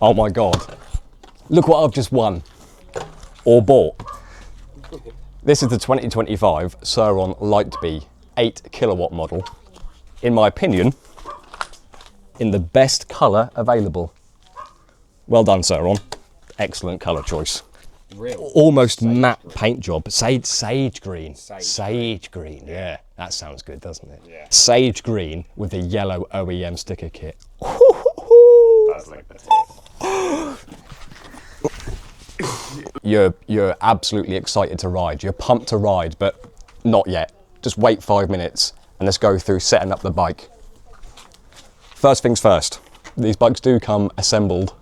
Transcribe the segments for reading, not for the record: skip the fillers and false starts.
Oh my God. Look what I've just won. Or bought. This is the 2025 Sur-Ron LBX 8 kilowatt model. In my opinion, in the best colour available. Well done, Surron. Excellent colour choice. Real almost matte paint job. Sage green. Sage green. Yeah, that sounds good, doesn't it? Yeah. Sage green with the yellow OEM sticker kit. That's like the You're absolutely excited to ride. You're pumped to ride, but not yet. Just wait 5 minutes and let's go through setting up the bike. First things first, these bikes do come assembled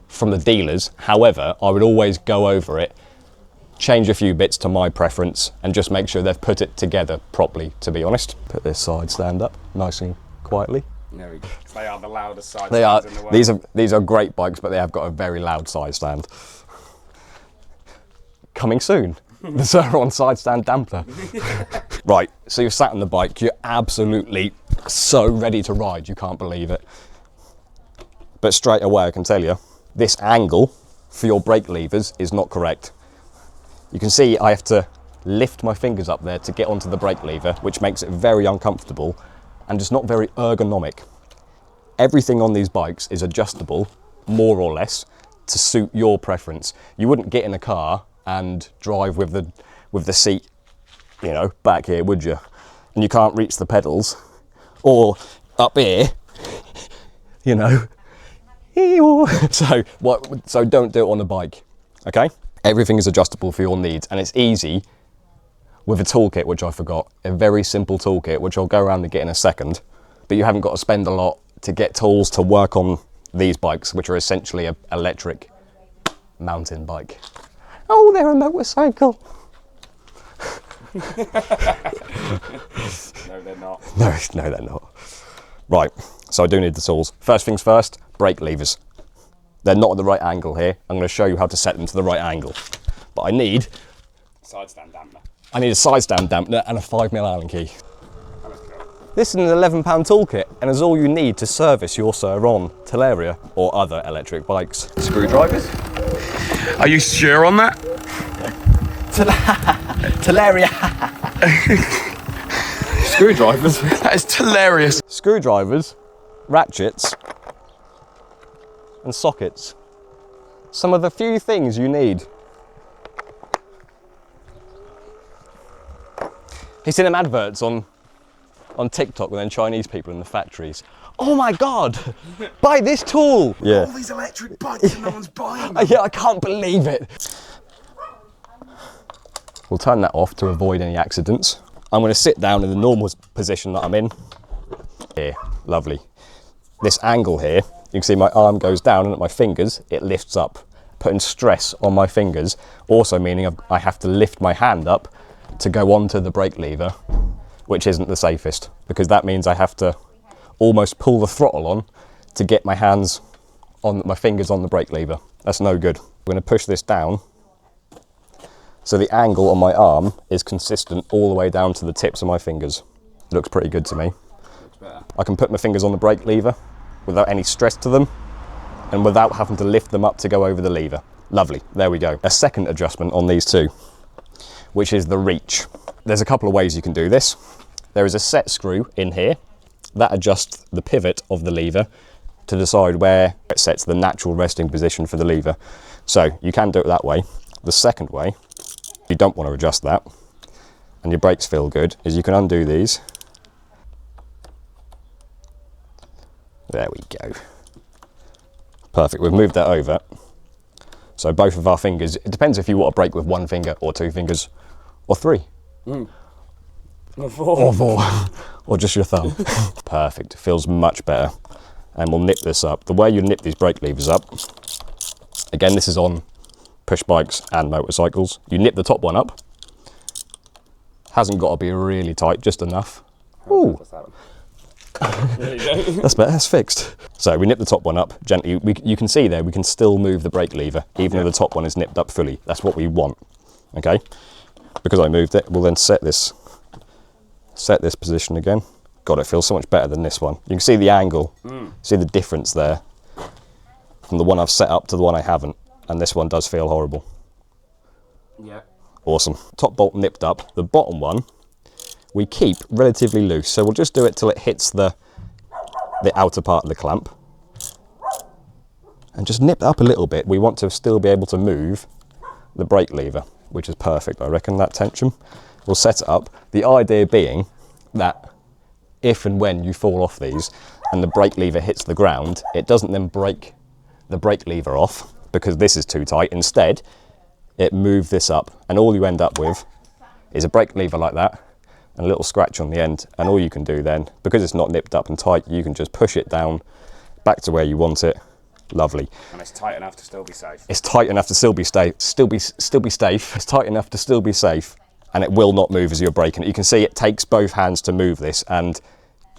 from the dealers. However, I would always go over it, change a few bits to my preference, and just make sure they've put it together properly, to be honest. Put this side stand up nice and quietly. There we go. They are the loudest side They are. stands in the world. These are great bikes, but they have got a very loud side stand. Coming soon, the Surron side stand damper. Right, so you're sat on the bike, you're absolutely so ready to ride, you can't believe it. But straight away, I can tell you, this angle for your brake levers is not correct. You can see I have to lift my fingers up there to get onto the brake lever, which makes it very uncomfortable and just not very ergonomic. Everything on these bikes is adjustable, more or less, to suit your preference. You wouldn't get in a car and drive with the seat, you know, back here, would you? And you can't reach the pedals, or up here, you know. So don't do it on the bike, okay? Everything is adjustable for your needs, and it's easy with a toolkit, which I forgot, a very simple toolkit, which I'll go around and get in a second, but you haven't got to spend a lot to get tools to work on these bikes, which are essentially an electric mountain bike. Oh, they're a motorcycle. No, they're not. No, they're not. Right, so I do need the tools. First things first, brake levers. They're not at the right angle here. I'm going to show you how to set them to the right angle. But I need Side stand dampener. a side stand dampener and a 5mm Allen key. This is an £11 toolkit and is all you need to service your Surron, Talaria or other electric bikes. Screwdrivers. Are you sure on that? Talaria. Screwdrivers. That is hilarious. Screwdrivers, ratchets and sockets. Some of the few things you need. He's seen them adverts on TikTok with them Chinese people in the factories. Oh my God, buy this tool. Yeah. All these electric bikes and no one's buying them. Yeah, I can't believe it. We'll turn that off to avoid any accidents. I'm going to sit down in the normal position that I'm in. Here, lovely. This angle here, you can see my arm goes down and at my fingers, it lifts up, putting stress on my fingers, also meaning I have to lift my hand up to go onto the brake lever, which isn't the safest, because that means I have to almost pull the throttle on to get my hands on, my fingers on the brake lever. That's no good. I'm going to push this down so the angle on my arm is consistent all the way down to the tips of my fingers. Looks pretty good to me. Looks better. I can put my fingers on the brake lever without any stress to them and without having to lift them up to go over the lever. Lovely, there we go. A second adjustment on these two, which is the reach. There's a couple of ways you can do this. There is a set screw in here that adjusts the pivot of the lever to decide where it sets the natural resting position for the lever. So you can do it that way. The second way, if you don't want to adjust that and your brakes feel good, is you can undo these. There we go. Perfect, we've moved that over. So both of our fingers, it depends if you want to brake with one finger or two fingers or three. Or four. Or just your thumb. Perfect, feels much better. And we'll nip this up. The way you nip these brake levers up, again, this is on push bikes and motorcycles. You nip the top one up. Hasn't got to be really tight, just enough. Ooh. There you go. That's better, that's fixed. So we nip the top one up gently. You can see there, we can still move the brake lever, even though the top one is nipped up fully. That's what we want, okay? Because I moved it, we'll then set this position again. God, it feels so much better than this one. You can see the angle, see the difference there. from the one I've set up to the one I haven't, and this one does feel horrible. Yeah. Awesome. Top bolt nipped up. The bottom one we keep relatively loose, so we'll just do it till it hits the outer part of the clamp. And just nip it up a little bit. We want to still be able to move the brake lever, which is perfect, I reckon, that tension. We'll set it up. The idea being that if and when you fall off these and the brake lever hits the ground, it doesn't then break the brake lever off because this is too tight. Instead, it moves this up, and all you end up with is a brake lever like that and a little scratch on the end. And all you can do then, because it's not nipped up and tight, you can just push it down back to where you want it. Lovely. And it's tight enough to still be safe. It's tight enough to still be safe. It's tight enough to still be safe, and it will not move as you're braking it. You can see it takes both hands to move this, and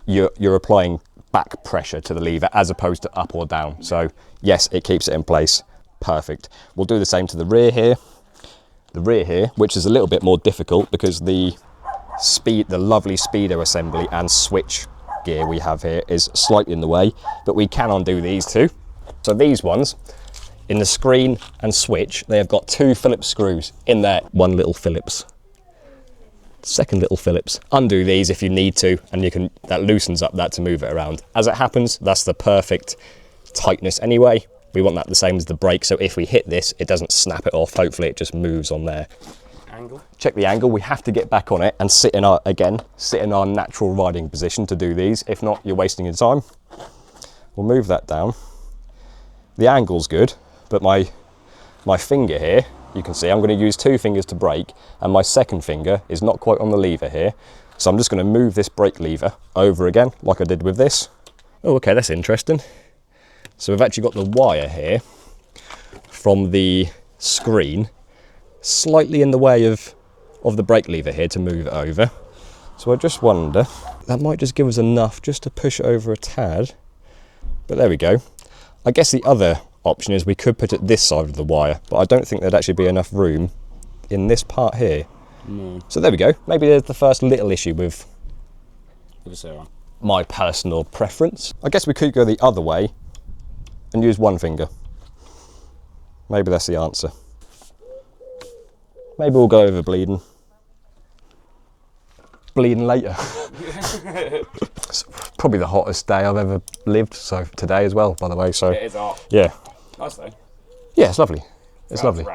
you're applying back pressure to the lever as opposed to up or down. So yes, it keeps it in place. Perfect. We'll do the same to the rear here. The rear here, which is a little bit more difficult because the lovely speedo assembly and switch gear we have here is slightly in the way, but we can undo these two. So these ones, in the screen and switch, they have got 2 Phillips screws in there. 1 little Phillips, 2nd little Phillips. Undo these if you need to, and that loosens up that to move it around. As it happens, that's the perfect tightness anyway. We want that the same as the brake, so if we hit this, it doesn't snap it off. Hopefully it just moves on there. Angle. Check the angle. We have to get back on it and sit in our natural riding position to do these. If not, you're wasting your time. We'll move that down. The angle's good, but my finger here, you can see I'm going to use 2 fingers to brake, and my 2nd finger is not quite on the lever here. So I'm just going to move this brake lever over again, like I did with this. Oh, okay, that's interesting. So we've actually got the wire here from the screen slightly in the way of the brake lever here to move it over. So I just wonder, that might just give us enough just to push it over a tad. But there we go. I guess the other option is we could put it this side of the wire, but I don't think there'd actually be enough room in this part here. So there we go. Maybe there's the first little issue with my personal preference. I guess we could go the other way and use 1 finger. Maybe that's the answer. Maybe we'll go over bleeding. Bleeding later. It's probably the hottest day I've ever lived, so today as well, by the way. So it is hot. Yeah. Nice though. Yeah, it's lovely. It's lovely.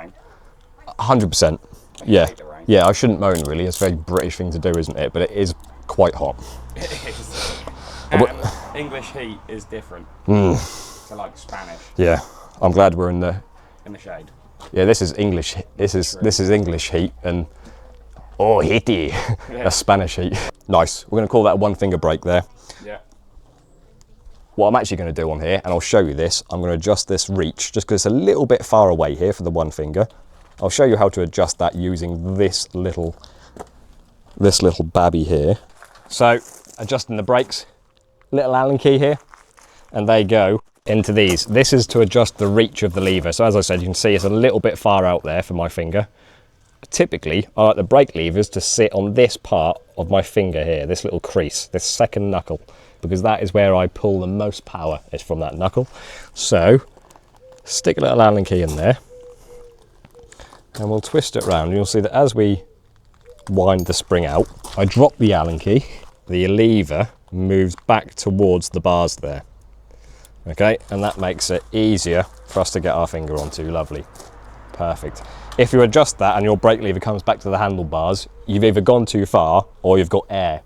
100%. Yeah. Yeah, I shouldn't moan really. It's a very British thing to do, isn't it? But it is quite hot. It is. And English heat is different to like Spanish. Yeah. I'm glad we're in the shade. Yeah, this is English. This is English heat, and oh, heaty. That's Spanish heat. Nice. We're going to call that a 1 finger brake there. Yeah. What I'm actually going to do on here, and't show you this, I'm going to adjust this reach just because it's a little bit far away here for the 1 finger. I'll show you how to adjust that using this little babby here. So adjusting the brakes, little Allen key here, and they go into these. This is to adjust the reach of the lever. So as I said, you can see it's a little bit far out there for my finger. Typically, I like the brake levers to sit on this part of my finger here, this little crease, this 2nd knuckle, because that is where I pull the most power, is from that knuckle. So stick a little Allen key in there, and we'll twist it around. You'll see that as we wind the spring out, I drop the Allen key, the lever moves back towards the bars there. Okay, and that makes it easier for us to get our finger onto. Lovely. Perfect. If you adjust that and your brake lever comes back to the handlebars, you've either gone too far or you've got air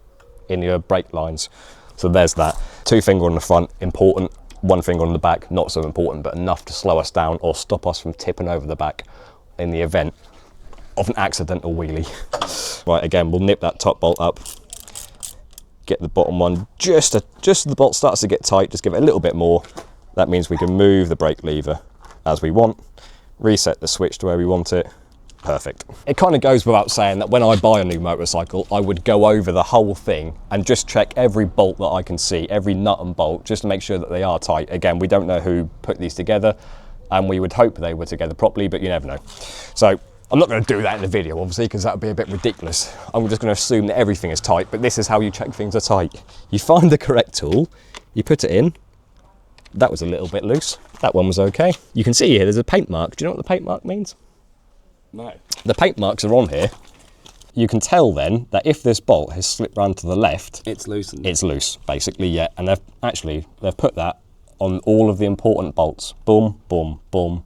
in your brake lines. So there's that. 2 finger on the front, important. 1 finger on the back, not so important, but enough to slow us down or stop us from tipping over the back in the event of an accidental wheelie. Right, again, we'll nip that top bolt up. Get the bottom one just as the bolt starts to get tight, just give it a little bit more. That means we can move the brake lever as we want, reset the switch to where we want it. Perfect. It kind of goes without saying that when I buy a new motorcycle, I would go over the whole thing and just check every bolt that I can see, every nut and bolt, just to make sure that they are tight. Again, we don't know who put these together, and we would hope they were together properly, but you never know. So I'm not going to do that in the video, obviously, because that would be a bit ridiculous. I'm just going to assume that everything is tight, but this is how you check things are tight. You find the correct tool, you put it in, That was a little bit loose. That one was okay. You can see here there's a paint mark. Do you know what the paint mark means? No. The paint marks are on here. You can tell then that if this bolt has slipped round to the left, It's loosened. it's loose, basically, yeah. And they've put that on all of the important bolts. Boom, boom, boom.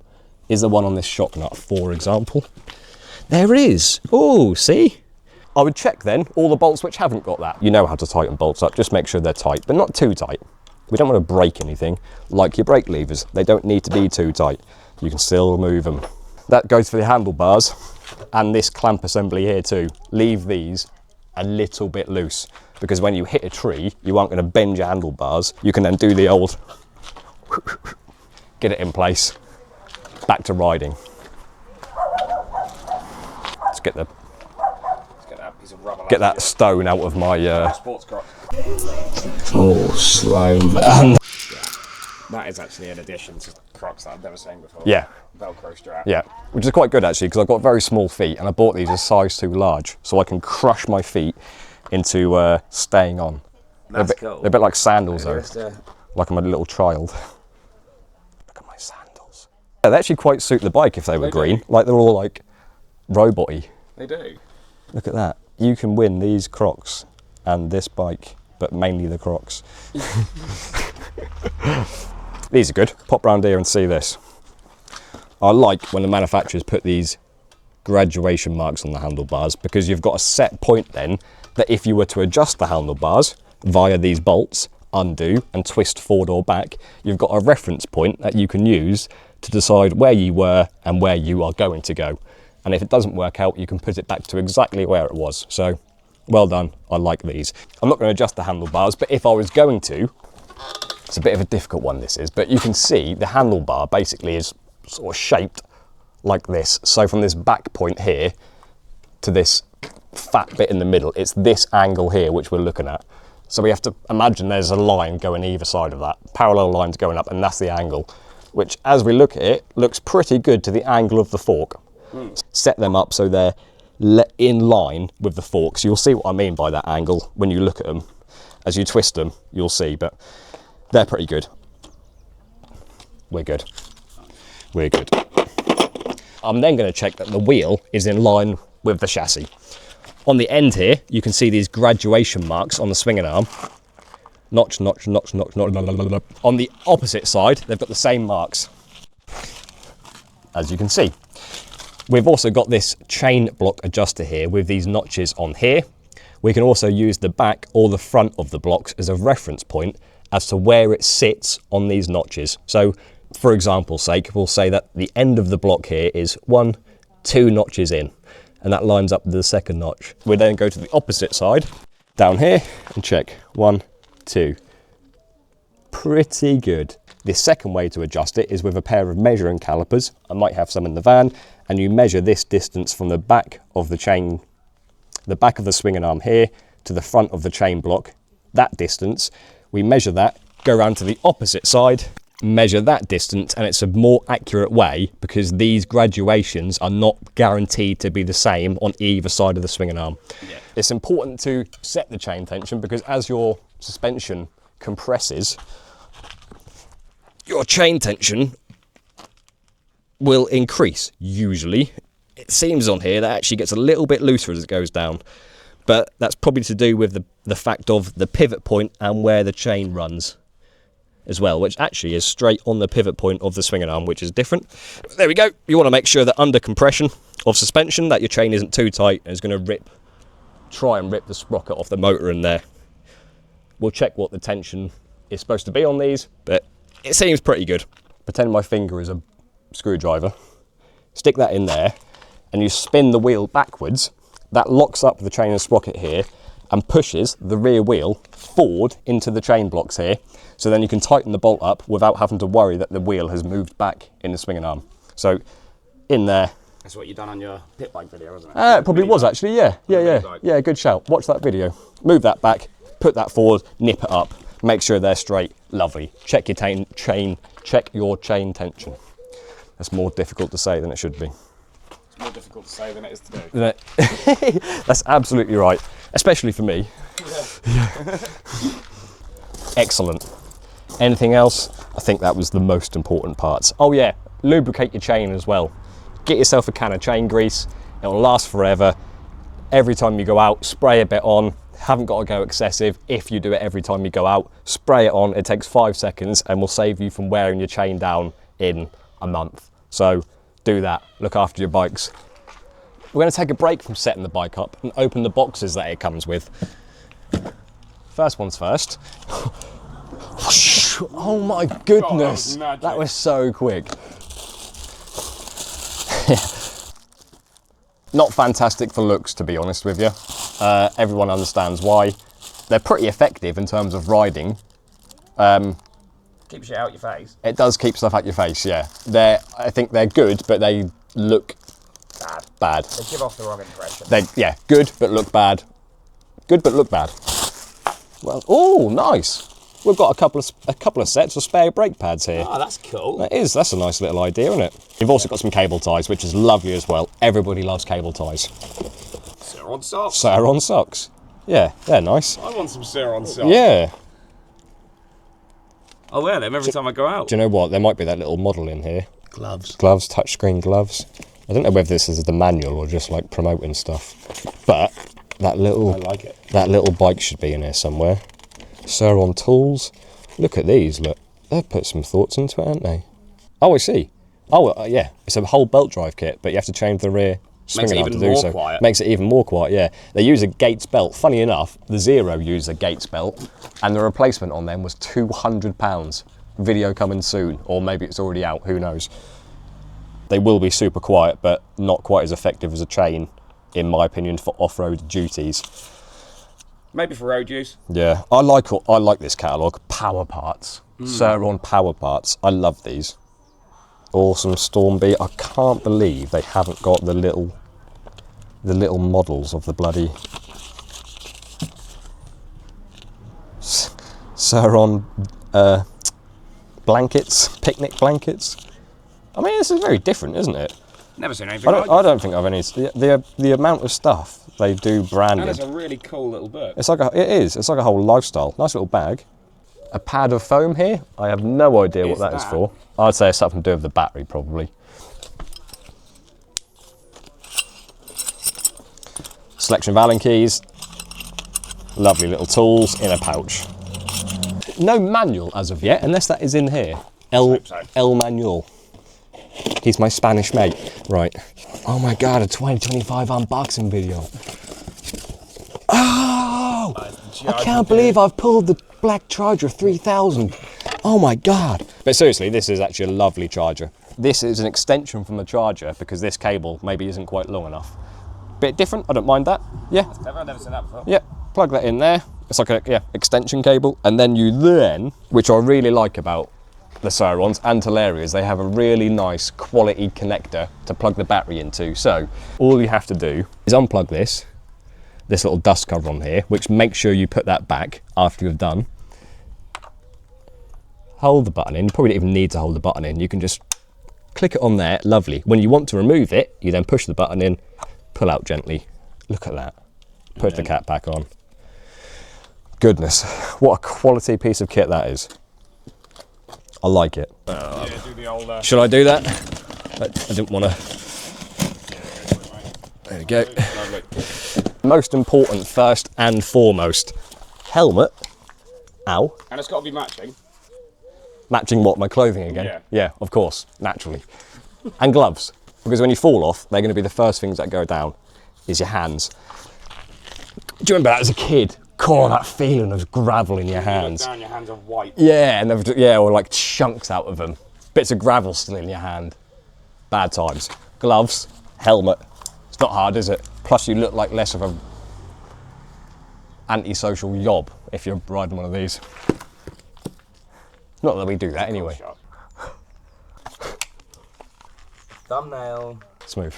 Is there one on this shock nut, for example? There is. Oh, see? I would check then all the bolts which haven't got that. You know how to tighten bolts up, just make sure they're tight, but not too tight. We don't want to break anything, like your brake levers. They don't need to be too tight. You can still move them. That goes for the handlebars and this clamp assembly here too. Leave these a little bit loose, because when you hit a tree, you aren't going to bend your handlebars. You can then do the old, get it in place, back to riding. Let's get that piece of rubber. Get that stone out of my sports croc. oh, slow. That is actually an addition to Crocs that I've never seen before. Yeah. Velcro strap. Yeah, which is quite good actually, because I've got very small feet and I bought these a size too large, so I can crush my feet into staying on. That's cool. They're a bit like sandals though, Just, like I'm a little child. Look at my sandals. Yeah, they actually quite suit the bike if they were green. do. Like they're all like robot-y. They do. Look at that. You can win these Crocs and this bike, but mainly the Crocs. These are good. Pop round here and see this. I like when the manufacturers put these graduation marks on the handlebars, because you've got a set point then that if you were to adjust the handlebars via these bolts, undo and twist forward or back, you've got a reference point that you can use to decide where you were and where you are going to go. And if it doesn't work out, you can put it back to exactly where it was. So, well done. I like these. I'm not going to adjust the handlebars, but if I was going to, it's a bit of a difficult one this is, but you can see the handlebar basically is sort of shaped like this. So from this back point here to this fat bit in the middle, it's this angle here which we're looking at. So we have to imagine there's a line going either side of that, parallel lines going up, and that's the angle, which as we look at it, looks pretty good to the angle of the fork. Set them up so they're in line with the forks. You'll see what I mean by that angle when you look at them. As you twist them, you'll see, but they're pretty good. We're good. We're good. I'm then going to check that the wheel is in line with the chassis. On the end here, you can see these graduation marks on the swinging arm. Notch, notch, notch, notch, notch. On the opposite side, they've got the same marks, as you can see. We've also got this chain block adjuster here with these notches on here. We can also use the back or the front of the blocks as a reference point as to where it sits on these notches. So for example's sake, we'll say that the end of the block here is 1, 2 notches in, and that lines up with the second notch. We then go to the opposite side, down here, and check 1, 2. Pretty good. The second way to adjust it is with a pair of measuring calipers. I might have some in the van, and you measure this distance from the back of the chain, the back of the swinging arm here to the front of the chain block. That distance, we measure that, go around to the opposite side, measure that distance, and it's a more accurate way because these graduations are not guaranteed to be the same on either side of the swinging arm. Yeah. It's important to set the chain tension because as your suspension compresses, your chain tension will increase, usually. It seems on here that actually gets a little bit looser as it goes down, but that's probably to do with the fact of the pivot point and where the chain runs as well, which actually is straight on the pivot point of the swinging arm, which is different. There we go. You want to make sure that under compression of suspension that your chain isn't too tight and is going to try and rip the sprocket off the motor in there. We'll check what the tension is supposed to be on these, but it seems pretty good. Pretend my finger is a screwdriver. Stick that in there and you spin the wheel backwards. That locks up the chain and sprocket here and pushes the rear wheel forward into the chain blocks here. So then you can tighten the bolt up without having to worry that the wheel has moved back in the swinging arm. So in there. That's what you done on your pit bike video, wasn't it? It probably was actually, yeah. Yeah, good shout. Watch that video. Move that back, put that forward, nip it up, make sure they're straight. Lovely. Check your check your chain tension. That's more difficult to say than it should be. It's more difficult to say than it is to do. That's absolutely right, especially for me. Yeah. Excellent. Anything else? I think that was the most important parts. Oh yeah, lubricate your chain as well. Get yourself a can of chain grease. It'll last forever. Every time you go out, spray a bit on. Haven't got to go excessive. If you do it every time you go out, spray it on. It takes 5 seconds and will save you from wearing your chain down in a month. So do that. Look after your bikes. We're going to take a break from setting the bike up and open the boxes that it comes with. First one's first. Oh my goodness, God, that was so quick. Not fantastic for looks, to be honest with you. Everyone understands why. They're pretty effective in terms of riding. Keeps shit out your face. It does keep stuff out your face, yeah. I think they're good, but they look bad. They give off the wrong impression. Yeah, good, but look bad. Good, but look bad. Well, oh, nice. We've got a couple of sets of spare brake pads here. Oh, that's cool. That is. That's a nice little idea, isn't it? You've also got some cable ties, which is lovely as well. Everybody loves cable ties. Surron socks. Surron socks. Yeah, they're nice. I want some Surron socks. Yeah. I'll wear them every time I go out. Do you know what? There might be that little model in here. Gloves. Gloves, touchscreen gloves. I don't know whether this is the manual or just like promoting stuff. But that little, I like it. That little bike should be in here somewhere. Surron tools. Look at these, look. They've put some thoughts into it, haven't they? Oh, I see. Oh, yeah. It's a whole belt drive kit, but you have to change the rear spring arm to do so. Quiet. Makes it even more quiet, yeah. They use a Gates belt. Funny enough, the Zero used a Gates belt, and the replacement on them was £200. Video coming soon, or maybe it's already out, who knows. They will be super quiet, but not quite as effective as a chain, in my opinion, for off-road duties. Maybe for road use. Yeah, I like this catalogue. Power parts, Surron power parts. I love these. Awesome Stormby. I can't believe they haven't got the little models of the bloody Surron blankets, picnic blankets. I mean, this is very different, isn't it? Never seen anything like it. I don't think I've any. The amount of stuff they do branded. And it's a really cool little book. It's like a whole lifestyle. Nice little bag. A pad of foam here. I have no idea what that is for. I'd say it's something to do with the battery, probably. Selection of Allen keys. Lovely little tools in a pouch. No manual as of yet, unless that is in here. El Manual. He's my Spanish mate. Right. Oh my God, a 2025 unboxing video. Oh! I can't believe I've pulled the Black Charger 3000. Oh my God. But seriously, this is actually a lovely charger. This is an extension from the charger because this cable maybe isn't quite long enough. Bit different, I don't mind that. Yeah. I've never seen that before. Yeah, plug that in there. It's like a extension cable. And then which I really like about the Surrons and Talarias, they have a really nice quality connector to plug the battery into. So all you have to do is unplug this little dust cover on here, which makes sure you put that back after you've done. Hold the button in. You probably don't even need to hold the button in. You can just click it on there. Lovely. When you want to remove it, you then push the button in, pull out gently. Look at that. Put the cap back on. Goodness, what a quality piece of kit that is. I like it. Yeah, do the old, Should I do that? I didn't want to. There we go. Lovely. Most important, first and foremost, helmet. Ow. And it's got to be matching. Matching what, my clothing again? Yeah. Yeah, of course, naturally. And gloves, because when you fall off, they're going to be the first things that go down, is your hands. Do you remember that as a kid? God, that feeling of gravel in your hands. You look down, your hands are white. Yeah, and or like chunks out of them. Bits of gravel still in your hand. Bad times. Gloves, helmet. It's not hard, is it? Plus you look like less of a antisocial yob if you're riding one of these. Not that we do that anyway. Thumbnail. Smooth.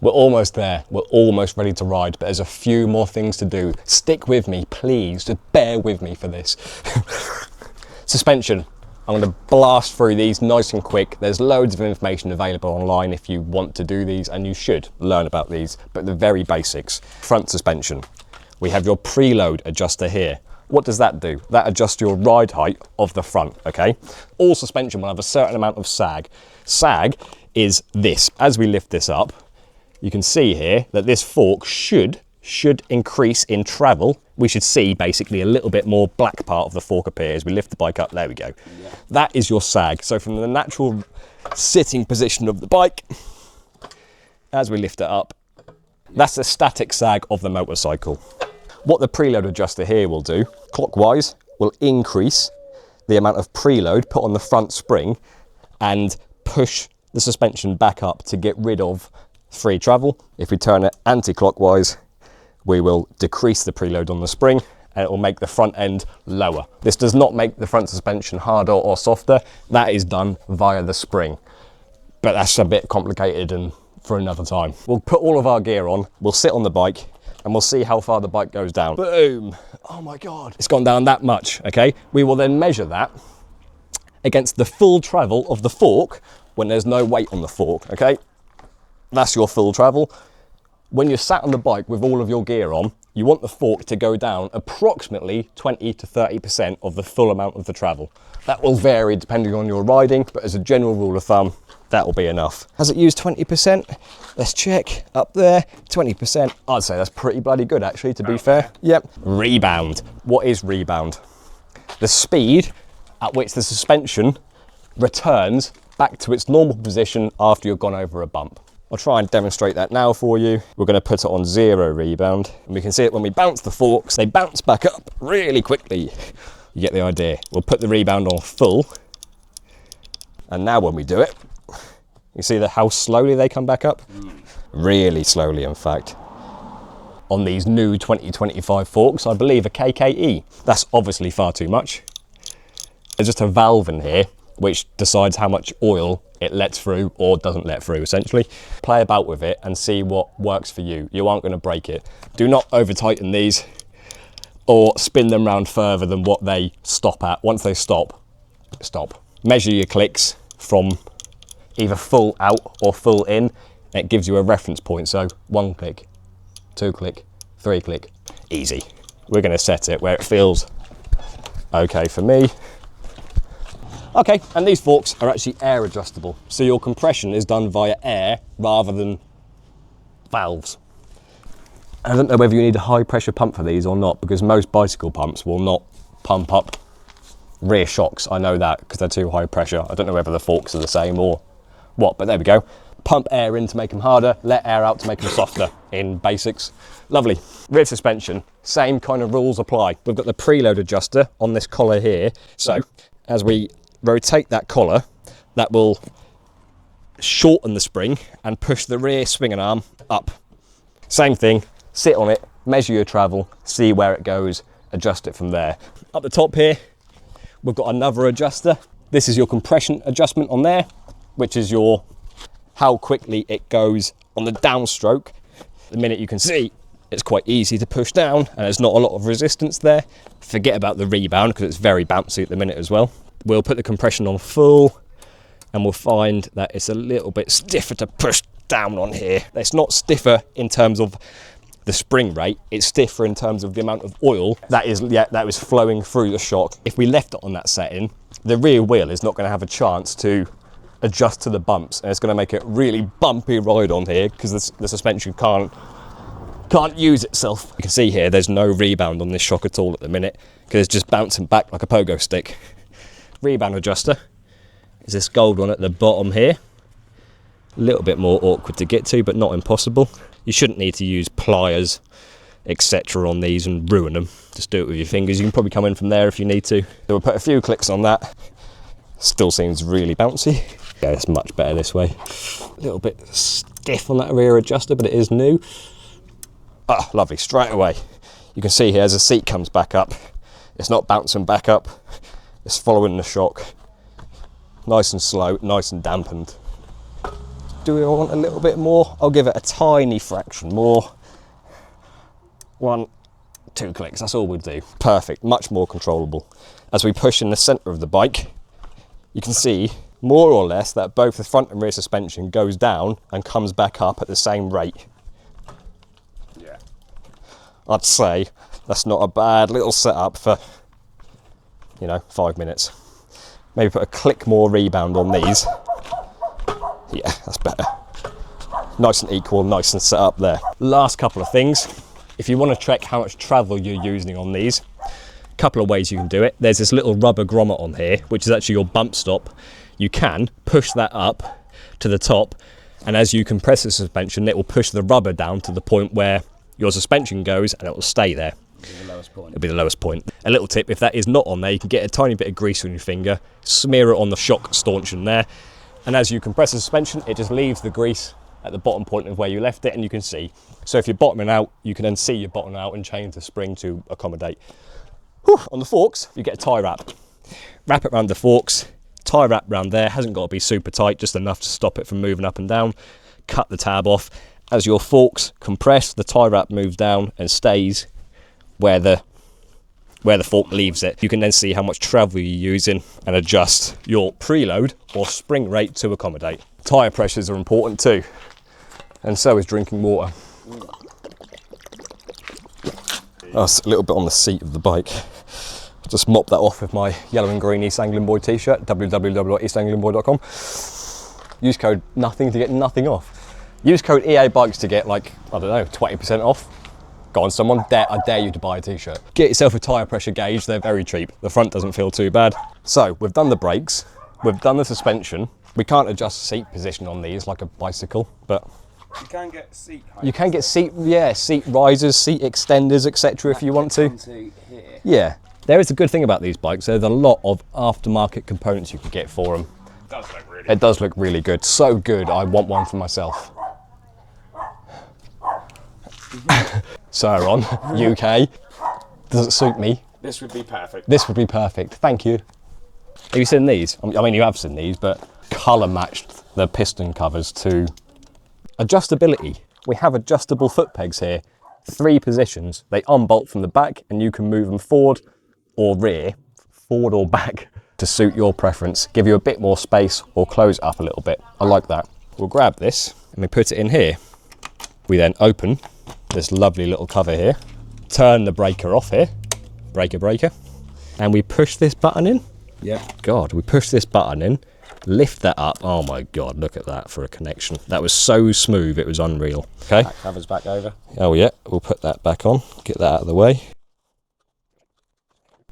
We're almost there. We're almost ready to ride, but there's a few more things to do. Stick with me, please. Just bear with me for this. Suspension. I'm going to blast through these nice and quick. There's loads of information available online if you want to do these, and you should learn about these, but the very basics. Front suspension. we have your preload adjuster here. What does that do? That adjusts your ride height of the front, okay? All suspension will have a certain amount of sag. Sag is this. As we lift this up, you can see here that this fork should increase in travel. We should see basically a little bit more black part of the fork appear as we lift the bike up. There we go. Yeah. That is your sag. So from the natural sitting position of the bike, as we lift it up, that's the static sag of the motorcycle. What the preload adjuster here will do, clockwise, will increase the amount of preload put on the front spring and push the suspension back up to get rid of free travel. If we turn it anti-clockwise, we will decrease the preload on the spring and it will make the front end lower. This does not make the front suspension harder or softer. That is done via the spring. But that's a bit complicated and for another time. We'll put all of our gear on, we'll sit on the bike, and we'll see how far the bike goes down. Boom! Oh my God, it's gone down that much, okay? We will then measure that against the full travel of the fork when there's no weight on the fork, okay? That's your full travel. When you're sat on the bike with all of your gear on, you want the fork to go down approximately 20 to 30% of the full amount of the travel. That will vary depending on your riding, but as a general rule of thumb, that will be enough. Has it used 20%? Let's check. Up there, 20%. I'd say that's pretty bloody good actually, to be fair. Yep. Rebound. What is rebound? The speed at which the suspension returns back to its normal position after you've gone over a bump. I'll try and demonstrate that now for you. We're going to put it on 0 rebound. And we can see it when we bounce the forks, they bounce back up really quickly. You get the idea. We'll put the rebound on full. And now when we do it, you see how slowly they come back up? Really slowly, in fact. On these new 2025 forks, I believe a KKE. That's obviously far too much. There's just a valve in here which decides how much oil it lets through or doesn't let through, essentially. Play about with it and see what works for you. You aren't going to break it. Do not over tighten these or spin them round further than what they stop at. Once they stop, stop. Measure your clicks from either full out or full in. It gives you a reference point. So 1 click, 2 click, 3 click, easy. We're going to set it where it feels okay for me. Okay, and these forks are actually air adjustable. So your compression is done via air rather than valves. I don't know whether you need a high pressure pump for these or not, because most bicycle pumps will not pump up rear shocks. I know that because they're too high pressure. I don't know whether the forks are the same or what, but there we go. Pump air in to make them harder, let air out to make them softer in basics. Lovely. Rear suspension, same kind of rules apply. We've got the preload adjuster on this collar here. So as we rotate that collar, that will shorten the spring and push the rear swinging arm up. Same thing, sit on it, measure your travel, see where it goes, adjust it from there. Up the top here, we've got another adjuster. This is your compression adjustment on there, which is your how quickly it goes on the downstroke. The minute you can see, it's quite easy to push down and there's not a lot of resistance there. Forget about the rebound because it's very bouncy at the minute as well. We'll put the compression on full and we'll find that it's a little bit stiffer to push down on here. It's not stiffer in terms of the spring rate, it's stiffer in terms of the amount of oil that is flowing through the shock. If we left it on that setting, the rear wheel is not going to have a chance to adjust to the bumps, and it's going to make it really bumpy ride on here because the suspension can't use itself. You can see here there's no rebound on this shock at all at the minute because it's just bouncing back like a pogo stick. Rebound adjuster is this gold one at the bottom here. A little bit more awkward to get to, but not impossible. You shouldn't need to use pliers, etc. on these and ruin them. Just do it with your fingers. You can probably come in from there if you need to. So we'll put a few clicks on that. Still seems really bouncy. Yeah, it's much better this way. A little bit stiff on that rear adjuster, but it is new. Ah, lovely, straight away. You can see here as the seat comes back up, it's not bouncing back up. It's following the shock. Nice and slow, nice and dampened. Do we want a little bit more? I'll give it a tiny fraction more. 1, 2 clicks, that's all we'll do. Perfect, much more controllable. As we push in the center of the bike, you can see more or less that both the front and rear suspension goes down and comes back up at the same rate. Yeah. I'd say that's not a bad little setup for, you know, 5 minutes. Maybe put a click more rebound on these. Yeah, that's better. Nice and equal, nice and set up there. Last couple of things. If you want to check how much travel you're using on these, a couple of ways you can do it. There's this little rubber grommet on here, which is actually your bump stop. You can push that up to the top, and as you compress the suspension, it will push the rubber down to the point where your suspension goes, and it will stay there. It'll be the lowest point. It'll be the lowest point. A little tip, if that is not on there, you can get a tiny bit of grease on your finger, smear it on the shock stanchion there, and as you compress the suspension, it just leaves the grease at the bottom point of where you left it, and you can see. So if you're bottoming out, you can then see you're bottoming out and change the spring to accommodate. Whew. On the forks, you get a tie wrap. Wrap it around the forks, tie wrap around there, hasn't got to be super tight, just enough to stop it from moving up and down. Cut the tab off. As your forks compress, the tie wrap moves down and stays where the fork leaves it. You can then see how much travel you're using and adjust your preload or spring rate to accommodate. Tyre pressures are important too, and so is drinking water. That's a little bit on the seat of the bike. Just mop that off with my yellow and green East Anglian Boy t-shirt, www.eastanglianboy.com. Use code nothing to get nothing off. Use code EA Bikes to get, like, I don't know, 20% off. Go on, someone, I dare you to buy a t-shirt. Get yourself a tyre pressure gauge, they're very cheap. The front doesn't feel too bad. So, we've done the brakes, we've done the suspension. We can't adjust seat position on these like a bicycle, but you can get seat height. You can get seat risers, seat extenders, etc. if you want to. Here. Yeah, there is a good thing about these bikes. There's a lot of aftermarket components you can get for them. It does look really good. So good, I want one for myself. Surron, UK. Does it suit me? This would be perfect. This would be perfect. Thank you. Have you seen these? I mean, you have seen these, but colour matched the piston covers to adjustability. We have adjustable foot pegs here. 3 positions. They unbolt from the back and you can move them forward or rear, forward or back, to suit your preference. Give you a bit more space or close it up a little bit. I like that. We'll grab this and we put it in here. We then open this lovely little cover here, turn the breaker off here, breaker, and we push this button in. Yeah. God, we push this button in, lift that up. Oh my God, look at that for a connection. That was so smooth, it was unreal. Okay. That covers back over. Oh yeah, we'll put that back on, get that out of the way.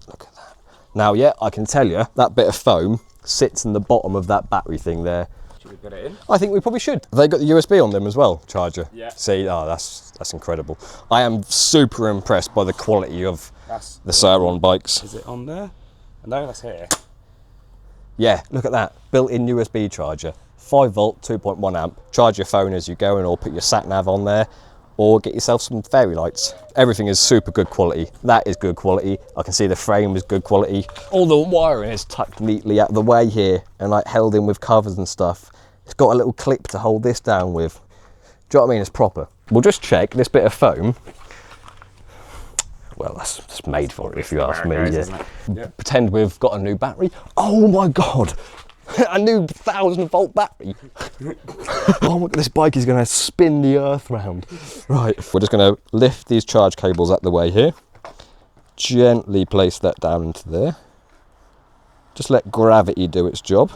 Look at that. Now, yeah, I can tell you, that bit of foam sits in the bottom of that battery thing there. Should we put it in? I think we probably should. Have they got the USB on them as well, charger? Yeah. See, oh, that's incredible. I am super impressed by the quality of the Surron bikes. Is it on there? No, that's here. Yeah, look at that. Built-in USB charger. 5 volt, 2.1 amp. Charge your phone as you go and or put your sat nav on there, or get yourself some fairy lights. Everything is super good quality. That is good quality. I can see the frame is good quality. All the wiring is tucked neatly out of the way here and like held in with covers and stuff. It's got a little clip to hold this down with. Do you know what I mean? It's proper. We'll just check this bit of foam. Well, that's just made for it, if you ask me. Yeah. Pretend we've got a new battery. Oh my God, a new 1000 volt battery. Oh my God, this bike is gonna spin the earth round. Right, we're just gonna lift these charge cables out the way here. Gently place that down into there. Just let gravity do its job.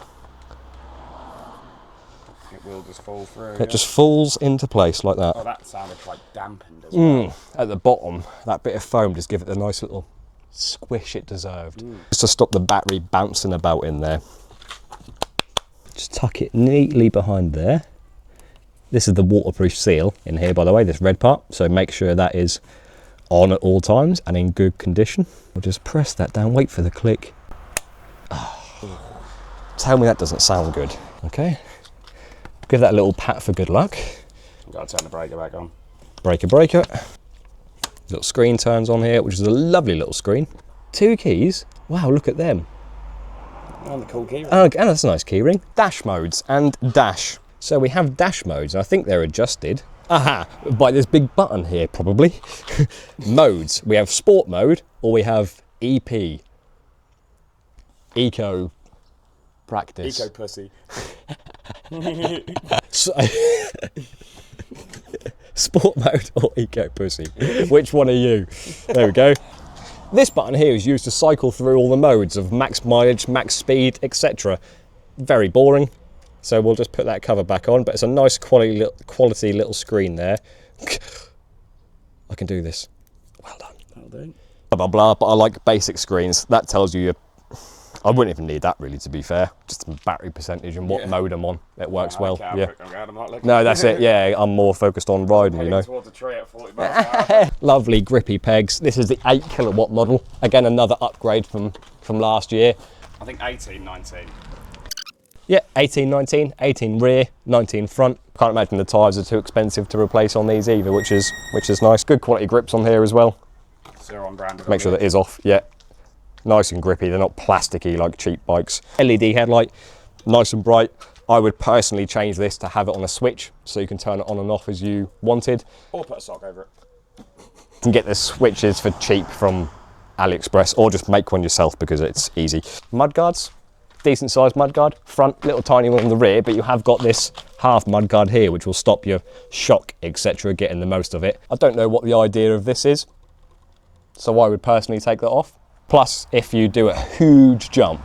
It will just fall through. It just falls into place like that. Oh, that sounded quite dampened as well. At the bottom, that bit of foam just give it the nice little squish it deserved. Just to stop the battery bouncing about in there. Just tuck it neatly behind there. This is the waterproof seal in here, by the way, this red part. So make sure that is on at all times and in good condition. We'll just press that down, wait for the click. Oh. Tell me that doesn't sound good. Okay. Give that a little pat for good luck. Got to turn the breaker back on. Breaker. Little screen turns on here, which is a lovely little screen. 2 keys. Wow, look at them. And the cool key ring. Oh, and that's a nice key ring. Dash modes and dash. So we have dash modes. I think they're adjusted. Aha, by this big button here, probably. Modes. We have sport mode, or we have EP. Eco practice. Eco pussy. Sport mode or eco pussy? Which one are you? There we go. This button here is used to cycle through all the modes of max mileage, max speed, etc. Very boring, so we'll just put that cover back on, but it's a nice quality little screen there. I can do this. Well done. That'll do. Blah, blah, blah, but I like basic screens. That tells you I wouldn't even need that really, to be fair. Just battery percentage and what mode I'm on. It works well. Yeah. No, that's it. Yeah, I'm more focused on riding, you know. Towards a tree at 40 miles an hour. Lovely grippy pegs. This is the 8 kilowatt model. Again, another upgrade from last year. I think 18, 19. Yeah, 18, 19, 18 rear, 19 front. Can't imagine the tyres are too expensive to replace on these either, which is nice. Good quality grips on here as well. Surron branded. Make sure that is off. Yeah. Nice and grippy, they're not plasticky like cheap bikes. LED headlight, nice and bright. I would personally change this to have it on a switch so you can turn it on and off as you wanted. Or put a sock over it. You can get the switches for cheap from AliExpress or just make one yourself because it's easy. Mudguards, decent sized mudguard. Front, little tiny one on the rear, but you have got this half mudguard here which will stop your shock, etc. getting the most of it. I don't know what the idea of this is, so I would personally take that off. Plus, if you do a huge jump,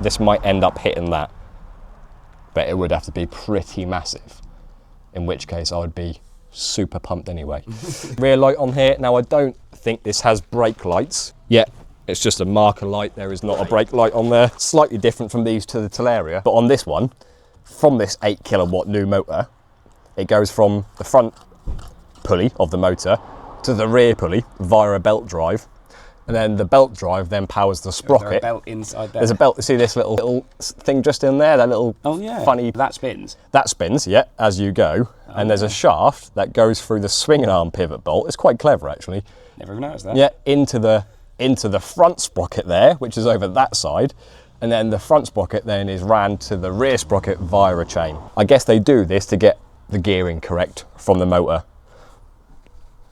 this might end up hitting that. But it would have to be pretty massive, in which case I would be super pumped anyway. Rear light on here. Now, I don't think this has brake lights. Yeah, it's just a marker light. There is not a brake light on there. Slightly different from these to the Talaria. But on this one, from this 8 kilowatt new motor, it goes from the front pulley of the motor to the rear pulley via a belt drive. And then the belt drive then powers the sprocket. There's a belt inside there. There's a belt. See this little thing just in there? That little funny... That spins? That spins, yeah, as you go. And there's a shaft that goes through the swinging arm pivot bolt. It's quite clever, actually. Never even noticed that. Yeah, into the front sprocket there, which is over that side. And then the front sprocket then is ran to the rear sprocket via a chain. I guess they do this to get the gearing correct from the motor.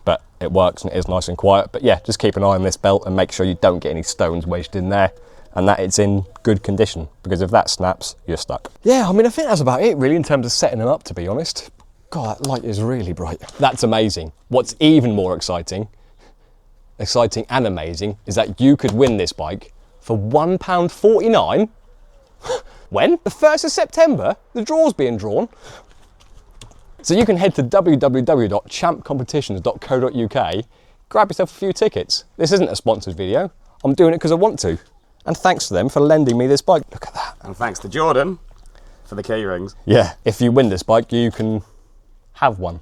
But it works and it is nice and quiet. But yeah, just keep an eye on this belt and make sure you don't get any stones wedged in there and that it's in good condition, because if that snaps, you're stuck. Yeah, I mean, I think that's about it really in terms of setting them up, to be honest. God, that light is really bright. That's amazing. What's even more exciting and amazing, is that you could win this bike for £1.49. When? The 1st of September, the draw's being drawn. So you can head to www.champcompetitions.co.uk, grab yourself a few tickets. This isn't a sponsored video. I'm doing it because I want to. And thanks to them for lending me this bike. Look at that. And thanks to Jordan for the key rings. Yeah, if you win this bike, you can have one.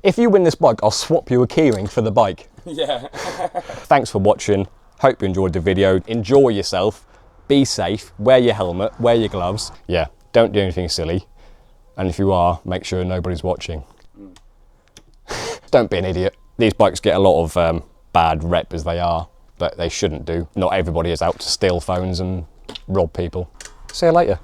If you win this bike, I'll swap you a keyring for the bike. Yeah. Thanks for watching. Hope you enjoyed the video. Enjoy yourself. Be safe. Wear your helmet. Wear your gloves. Yeah, don't do anything silly. And if you are, make sure nobody's watching. Don't be an idiot. These bikes get a lot of bad rep as they are, but they shouldn't do. Not everybody is out to steal phones and rob people. See you later.